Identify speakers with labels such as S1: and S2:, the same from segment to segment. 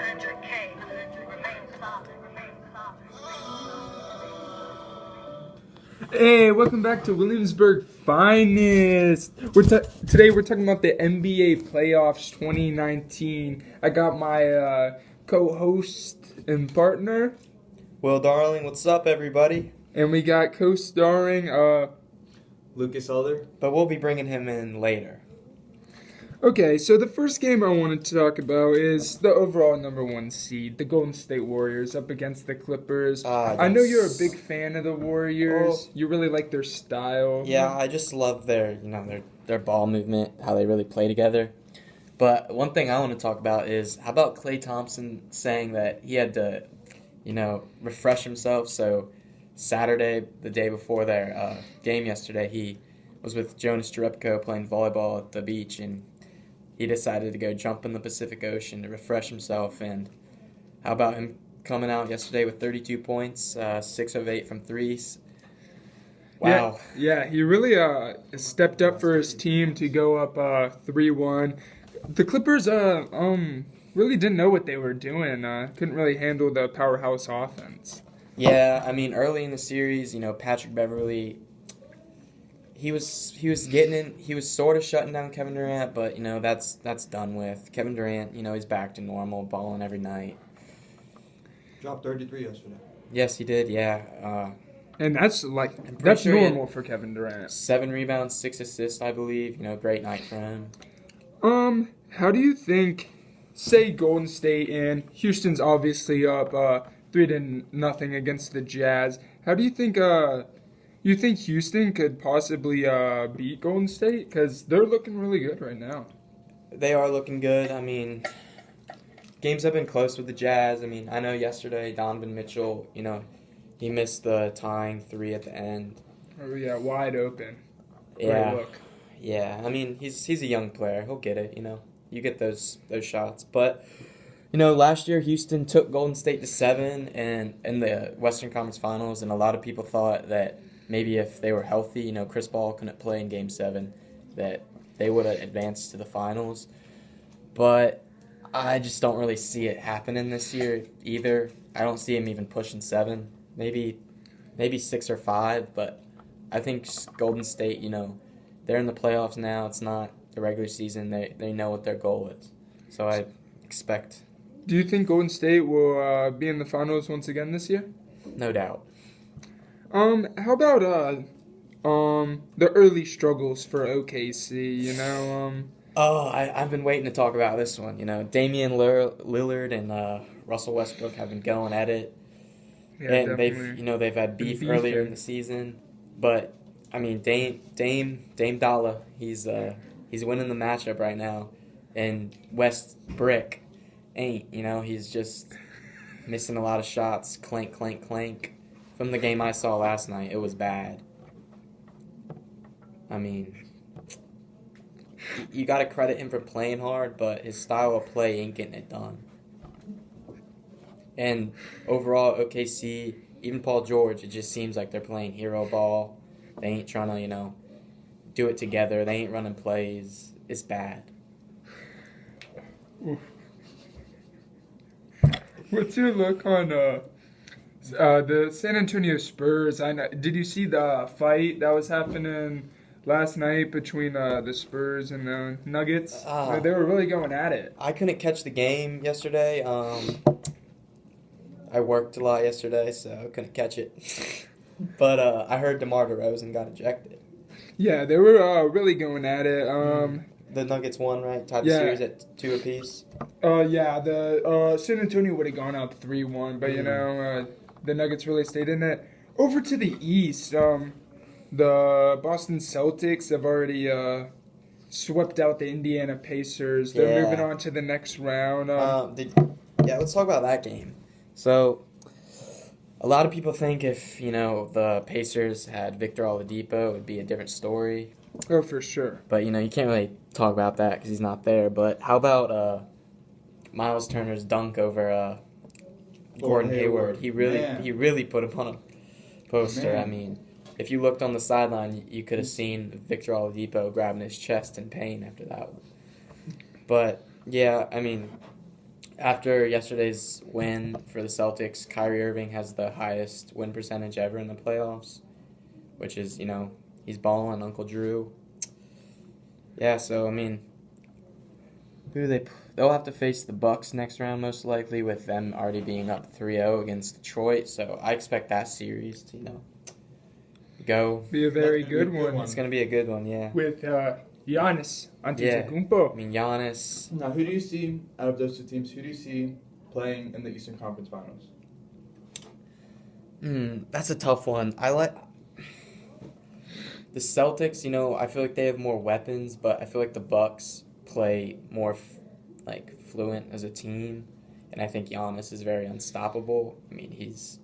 S1: 100K. Remain solid.
S2: Hey, welcome back to Williamsburg Finest. Today we're talking about the NBA playoffs 2019. I got my co-host and partner,
S3: Will Darling, what's up, everybody?
S2: and we got co-starring.
S4: Lucas Elder.
S3: But we'll be bringing him in later.
S2: Okay, so the first game I wanted to talk about is the overall number one seed, the Golden State Warriors up against the Clippers. I know you're a big fan of the Warriors.
S3: Well,
S2: You really like their style.
S3: Yeah, I just love their ball movement, how they really play together. But one thing I want to talk about is how about Klay Thompson saying that he had to, refresh himself. So Saturday, the day before their game yesterday, he was with Jonas Jerebko playing volleyball at the beach, and he decided to go jump in the Pacific Ocean to refresh himself. And how about him coming out yesterday with 32 points, 6 of 8 from threes? Wow.
S2: Yeah, he really stepped up for his team to go up 3-1. The Clippers really didn't know what they were doing. Couldn't really handle the powerhouse offense.
S3: Yeah, I mean, early in the series, Patrick Beverly, he was getting in. He was sort of shutting down Kevin Durant, but that's done with. Kevin Durant, he's back to normal, balling every night.
S4: Dropped 33 yesterday.
S3: Yes, he did. Yeah.
S2: And that's
S3: pretty sure he had
S2: normal for Kevin Durant.
S3: 7 rebounds, 6 assists, I believe. Great night for him.
S2: How do you think, say Golden State and Houston's obviously up 3-0 against the Jazz. How do you think you think Houston could possibly beat Golden State? Because they're looking really good right now.
S3: They are looking good. I mean, games have been close with the Jazz. I mean, I know yesterday Donovan Mitchell, he missed the tying 3 at the end.
S2: Oh yeah, wide open.
S3: Yeah.
S2: Great look.
S3: Yeah, I mean, he's a young player. He'll get it, You get those shots. But, last year Houston took Golden State to 7 and in the Western Conference Finals, and a lot of people thought that maybe if they were healthy, Chris Paul couldn't play in Game 7, that they would have advanced to the finals. But I just don't really see it happening this year either. I don't see him even pushing 7. Maybe 6 or 5, but I think Golden State, they're in the playoffs now. It's not the regular season. They know what their goal is. So I expect.
S2: Do you think Golden State will be in the finals once again this year?
S3: No doubt.
S2: How about the early struggles for OKC?
S3: I've been waiting to talk about this one. Damian Lillard and Russell Westbrook have been going at it,
S2: Yeah,
S3: and
S2: definitely.
S3: they've had beef
S2: Beefing.
S3: earlier in the season. But I mean, Dame Dalla, he's winning the matchup right now, and Westbrook ain't. He's just missing a lot of shots. Clank, clank, clank. From the game I saw last night, it was bad. I mean, you got to credit him for playing hard, but his style of play ain't getting it done. And overall, OKC, even Paul George, it just seems like they're playing hero ball. They ain't trying to, do it together. They ain't running plays. It's bad.
S2: What's your look on the San Antonio Spurs? Did you see the fight that was happening last night between the Spurs and the Nuggets? They were really going at it.
S3: I couldn't catch the game yesterday. I worked a lot yesterday, so I couldn't catch it. But I heard DeMar DeRozan got ejected.
S2: Yeah, they were really going at it.
S3: The Nuggets won, right? Tied the series at 2 apiece.
S2: Yeah, the San Antonio would have gone up 3-1, but the Nuggets really stayed in it. Over to the East, the Boston Celtics have already swept out the Indiana Pacers. They're moving on to the next round.
S3: Let's talk about that game. So, a lot of people think if, the Pacers had Victor Oladipo, it would be a different story.
S2: Oh, for sure.
S3: But, you can't really talk about that because he's not there. But how about Miles Turner's dunk over Gordon Hayward? He really put him on a poster.
S4: Man.
S3: I mean, if you looked on the sideline, you could have seen Victor Oladipo grabbing his chest in pain after that one. But, yeah, I mean, After yesterday's win for the Celtics, Kyrie Irving has the highest win percentage ever in the playoffs, which is, he's balling, Uncle Drew. Yeah, so, I mean, who do they... They'll have to face the Bucks next round, most likely, with them already being up 3-0 against Detroit. So I expect that series to, go.
S2: Be a very
S4: That's gonna
S2: good
S4: be a good
S2: one.
S3: It's going to be a good one, yeah.
S2: With Giannis Antetokounmpo.
S3: I mean, Giannis...
S4: Now, who do you see out of those two teams? Who do you see playing in the Eastern Conference Finals?
S3: That's a tough one. I like... The Celtics, I feel like they have more weapons, but I feel like the Bucks play more... fluent as a team, and I think Giannis is very unstoppable. I mean, he's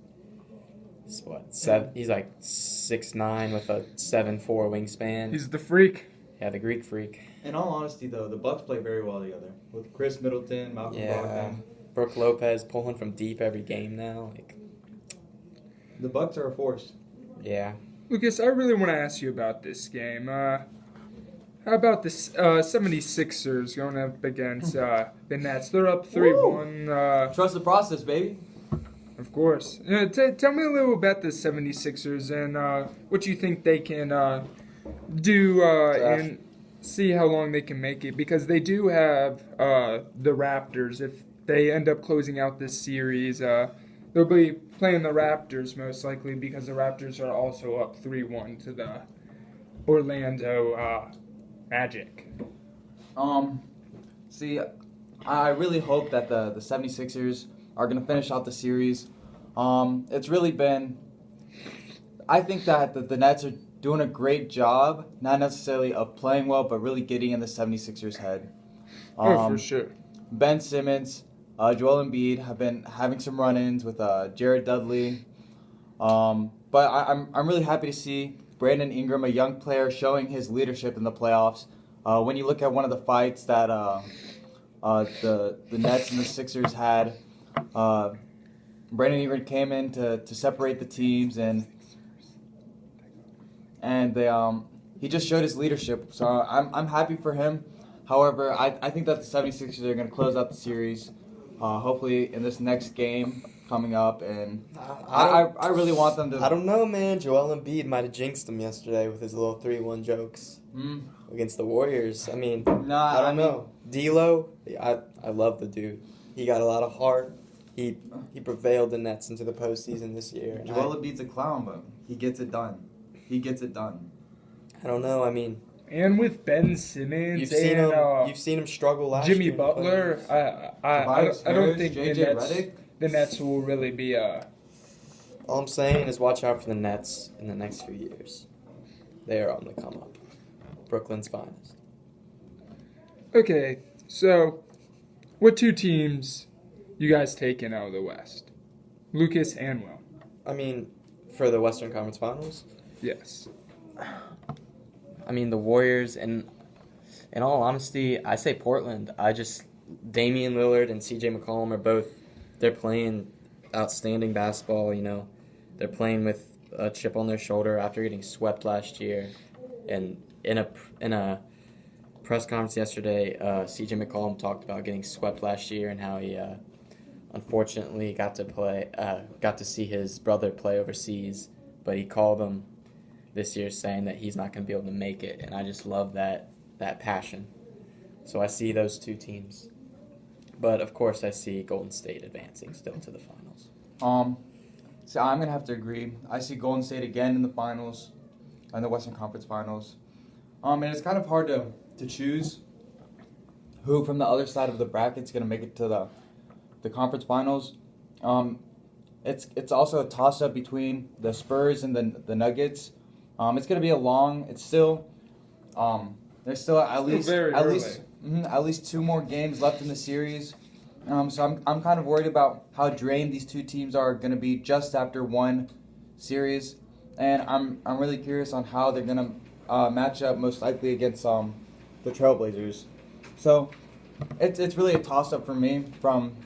S3: what, he's like 6'9" with a 7'4" wingspan.
S2: He's the freak.
S3: Yeah, the Greek freak.
S4: In all honesty, though, the Bucks play very well together with Chris Middleton, Malcolm Brogdon.
S3: Brooke Lopez pulling from deep every game now.
S4: The Bucks are a force.
S3: Yeah.
S2: Lucas, I really want to ask you about this game. How about the 76ers going up against the Nets? They're up 3-1.
S4: Trust the process, baby.
S2: Of course. Tell me a little about the 76ers and what you think they can do and see how long they can make it. Because they do have the Raptors. If they end up closing out this series, they'll be playing the Raptors most likely because the Raptors are also up 3-1 to the Orlando Magic.
S5: See, I really hope that the 76ers are going to finish out the series. It's really been... I think that the Nets are doing a great job, not necessarily of playing well, but really getting in the 76ers' head.
S2: For sure.
S5: Ben Simmons, Joel Embiid have been having some run-ins with Jared Dudley. But I'm really happy to see Brandon Ingram, a young player, showing his leadership in the playoffs. When you look at one of the fights that the Nets and the Sixers had, Brandon Ingram came in to separate the teams, and he just showed his leadership. So I'm happy for him. However, I think that the 76ers are going to close out the series, hopefully in this next game coming up, and I really want them to.
S3: I don't know, man. Joel Embiid might have jinxed him yesterday with his little 3-1 jokes against the Warriors. I mean, I don't know. D'Lo, I love the dude. He got a lot of heart. He prevailed the Nets into the postseason this year.
S5: Joel Embiid's a clown, but he gets it done.
S3: I don't know. I mean,
S2: And with Ben Simmons
S3: you've seen him struggle last
S2: Jimmy
S3: year.
S2: Butler, I don't think the Nets will really be
S3: All I'm saying is watch out for the Nets in the next few years. They are on the come up. Brooklyn's finest.
S2: Okay, so what two teams you guys taking out of the West? Lucas and Will.
S3: I mean, for the Western Conference Finals,
S2: Yes.
S3: I mean the Warriors, and in all honesty, I say Portland. Damian Lillard and CJ McCollum are both, they're playing outstanding basketball, They're playing with a chip on their shoulder after getting swept last year. And in a press conference yesterday, CJ McCollum talked about getting swept last year and how he unfortunately got to see his brother play overseas, but he called him this year saying that he's not going to be able to make it, and I just love that passion. So I see those two teams. But of course I see Golden State advancing still to the finals.
S5: So I'm going to have to agree. I see Golden State again in the finals, in the Western Conference Finals. And it's kind of hard to choose who from the other side of the bracket is going to make it to the conference finals. It's also a toss-up between the Spurs and the Nuggets. It's going to be there's still at least two more games left in the series. So I'm kind of worried about how drained these two teams are going to be just after one series, and I'm really curious on how they're going to match up most likely against the Trailblazers. So it's really a toss-up for me from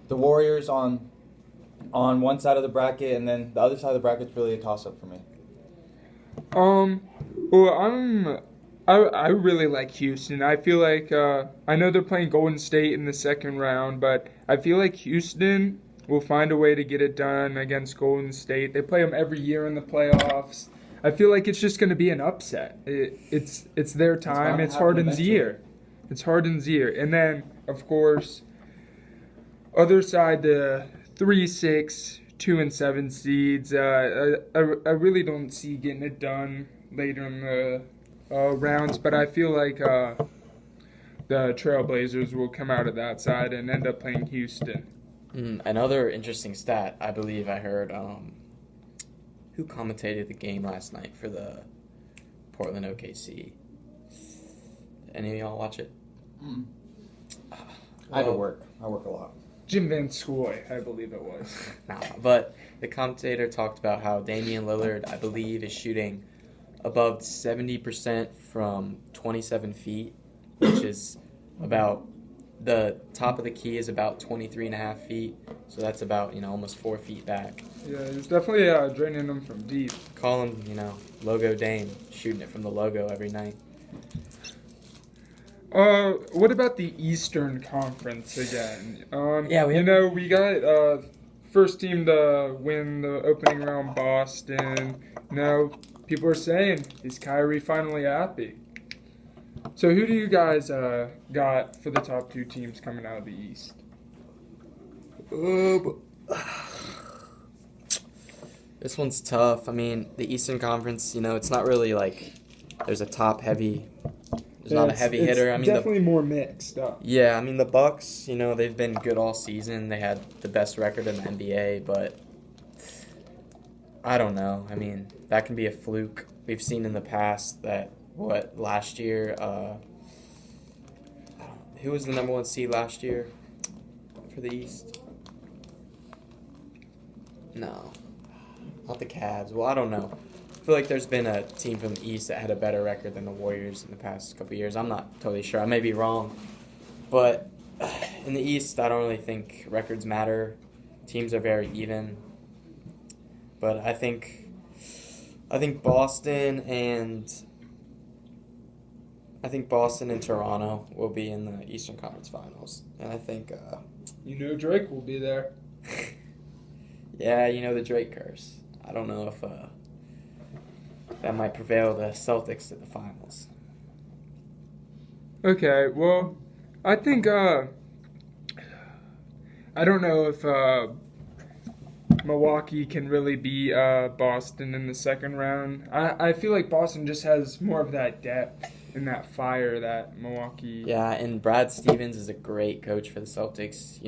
S5: the Warriors on one side of the bracket, and then the other side of the bracket is really a toss-up for me.
S2: Well, I really like Houston. I feel like I know they're playing Golden State in the second round, but I feel like Houston will find a way to get it done against Golden State. They play them every year in the playoffs. I feel like it's just going to be an upset. It's their time. It's Harden's year. It's Harden's year. And then, of course, other side, the 3-6, 2 and 7 seeds. I really don't see getting it done later in the rounds, but I feel like the Trailblazers will come out of that side and end up playing Houston.
S3: Another interesting stat, I believe I heard, who commentated the game last night for the Portland OKC? Any of y'all watch it?
S5: I had to work. I work a lot.
S2: Jim Van Scoy, I believe it was.
S3: Nah, but the commentator talked about how Damian Lillard, I believe, is shooting above 70% from 27 feet, which is about, the top of the key is about 23.5 feet, so that's about, almost 4 feet back.
S2: Yeah, he's definitely draining them from deep.
S3: Call him, Logo Dame, shooting it from the logo every night.
S2: What about the Eastern Conference again? We got first team to win the opening round, Boston. Now people are saying, is Kyrie finally happy? So who do you guys got for the top two teams coming out of the East?
S3: This one's tough. I mean, the Eastern Conference, it's not really like there's a top heavy. There's not a heavy hitter. I mean,
S2: definitely more mixed up.
S3: Yeah, I mean the Bucks. They've been good all season. They had the best record in the NBA, but I don't know. I mean, that can be a fluke. We've seen in the past that last year. Who was the number 1 seed last year for the East? No, not the Cavs. Well, I don't know. I feel like there's been a team from the East that had a better record than the Warriors in the past couple of years. I'm not totally sure. I may be wrong. But in the East, I don't really think records matter. Teams are very even. But I think Boston and Toronto will be in the Eastern Conference Finals. And I think
S2: Drake will be there.
S3: Yeah, the Drake curse. I don't know if that might prevail the Celtics to the finals.
S2: Okay, well, I think, I don't know if Milwaukee can really beat Boston in the second round. I feel like Boston just has more of that depth and that fire that Milwaukee...
S3: Yeah, and Brad Stevens is a great coach for the Celtics.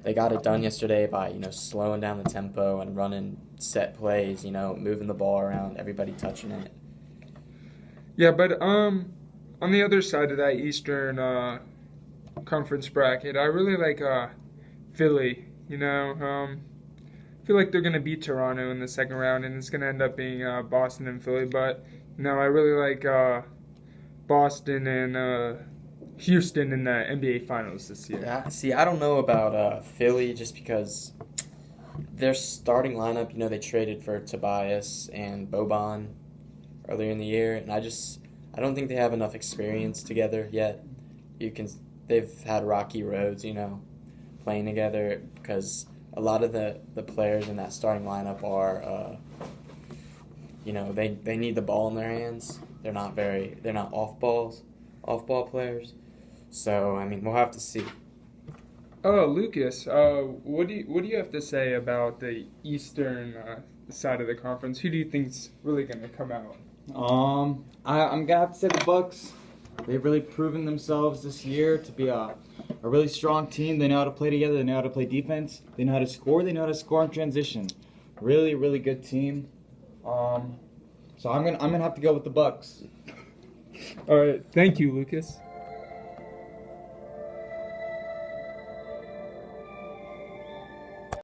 S3: They got it done yesterday by, slowing down the tempo and running set plays, moving the ball around, everybody touching it.
S2: Yeah, but on the other side of that Eastern Conference bracket, I really like Philly, I feel like they're going to beat Toronto in the second round, and it's going to end up being Boston and Philly, but, I really like Boston and Houston in the NBA Finals this year.
S3: Yeah, see, I don't know about Philly just because their starting lineup, they traded for Tobias and Boban earlier in the year, and I don't think they have enough experience together yet. They've had rocky roads, playing together because a lot of the players in that starting lineup are, they need the ball in their hands. They're not off-ball players. So, I mean, we'll have to see.
S2: Oh, Lucas, what do you have to say about the Eastern side of the conference? Who do you think's really going to come out?
S5: I'm gonna have to say the Bucks. They've really proven themselves this year to be a really strong team. They know how to play together. They know how to play defense. They know how to score. They know how to score in transition. Really, really good team. So I'm gonna have to go with the Bucks.
S2: All right, thank you, Lucas.